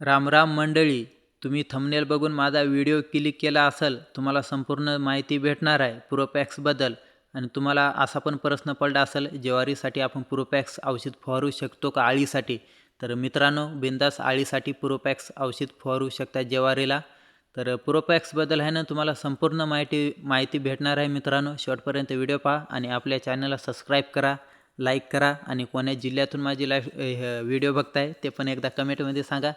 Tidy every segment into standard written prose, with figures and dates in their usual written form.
राम राम मंडळी, तुम्ही थंबनेल बघून माझा व्हिडिओ क्लिक केला असेल. तुम्हाला संपूर्ण माहिती भेटणार आहे प्रोपॅक्सबद्दल. आणि तुम्हाला असा पण प्रश्न पडला असेल, ज्वारीसाठी आपण प्रोपॅक्स औषध फवारू शकतो का अळीसाठी? तर मित्रांनो, बिंदास अळीसाठी प्रोपॅक्स औषध फवारू शकता ज्वारीला. तर प्रोपॅक्सबद्दल आहे ना, तुम्हाला संपूर्ण माहिती भेटणार आहे मित्रांनो. शेवटपर्यंत व्हिडिओ पहा आणि आपल्या चॅनलला सबस्क्राईब करा, लाईक करा. आणि कोण्या जिल्ह्यातून माझी व्हिडिओ बघताय ते पण एकदा कमेंटमध्ये सांगा.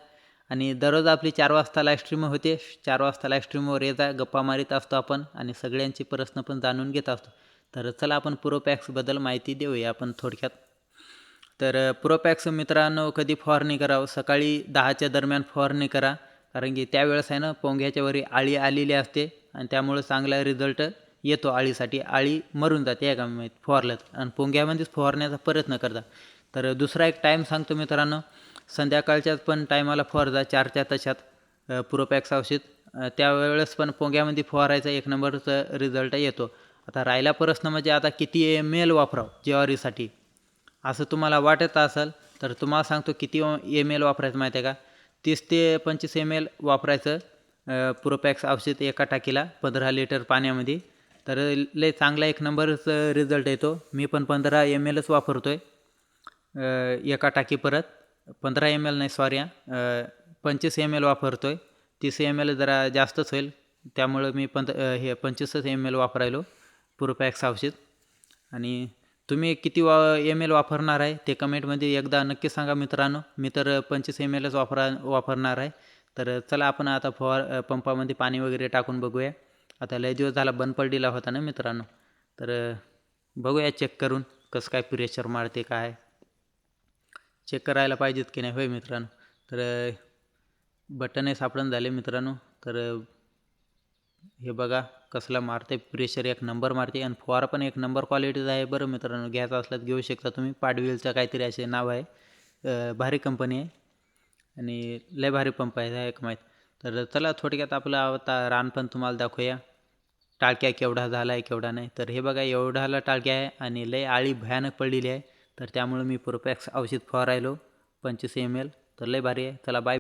आणि दररोज आपली 4 वाजता लाईव्ह स्ट्रीम होते. 4 वाजता लाईव्ह स्ट्रीमवर येता गप्पा मारीत असतो आपण आणि सगळ्यांची प्रश्न पण जाणून घेत असतो. तर चला आपण प्रोपॅक्सबद्दल माहिती देऊया आपण थोडक्यात. तर प्रोपॅक्स मित्रांनो, कधी फवारणी करावं? सकाळी 10च्या दरम्यान फवारणी करा, कारण की त्यावेळेस आहे ना, पोंग्याच्या वरी आळी आलेली असते आणि त्यामुळं चांगला रिझल्ट येतो अळीसाठी. आळी मरून जाते एका फवारल्यात आणि पोंग्यामध्येच फवारण्याचा प्रयत्न करता. तर दुसरा एक टाईम सांगतो मित्रांनो, संध्याकाळच्याच पण टायमाला फवारजा 4च्या तशात प्रोपॅक्स औषध. त्यावेळेस पण पोंग्यामध्ये फवारायचा एक नंबरचा रिझल्ट येतो. आता राहिला प्रश्न म्हणजे आता किती ml वापरावं ज्वारीसाठी, असं तुम्हाला वाटत असेल तर तुम्हाला सांगतो किती ml वापरायचं माहिती आहे का? 30 ते 25 ml वापरायचं प्रोपॅक्स औषध एका टाकीला 15 लिटर पाण्यामध्ये. तर लय चांगला एक नंबरचा रिझल्ट येतो. मी पण 15 mlच वापरतो आहे एका टाकी. परत 15 ml नाही, सॉरी, 25 ml वापरतो आहे. 30 ml जरा जास्तच होईल, त्यामुळं मी 25 ml वापरायलो प्रोपॅक्स औषध. आणि तुम्ही किती ml वापरणार आहे ते कमेंटमध्ये एकदा नक्की सांगा मित्रांनो. मी तर 25 mlच वापरणार आहे. तर चला आपण आता पंपामध्ये पाणी वगैरे टाकून बघूया. आता लय दिवस झाला बंद पडलेला होता ना मित्रांनो. तर बघूया चेक करून कसं काय प्रेशर मारते, काय चेक करायला पाहिजेत की नाही. होय मित्रांनो, तर बटनही सापडून झाले मित्रांनो. तर हे बघा कसला मारते प्रेशर, एक नंबर मारते. आणि फवारा पण एक नंबर क्वालिटीचा आहे बरं मित्रांनो. घ्यायचा असला तर घेऊ शकता तुम्ही. पाडवीलचं काहीतरी असे नाव आहे. भारी कंपनी आहे आणि लय भारी पंप आहे एक माहीत. तर चला थोडक्यात आपलं आता रान पण तुम्हाला दाखवूया. टाळक्या केवढा झाला आहे केवढा नाही. तर हे बघा एवढाला टाळक्या आहे आणि लय आळी भयानक पडलेली आहे. तर त्यामुळे मी प्रोपॅक्स औषध फवारायलो 25 ml. तर लय भारी आहे. चला बाय.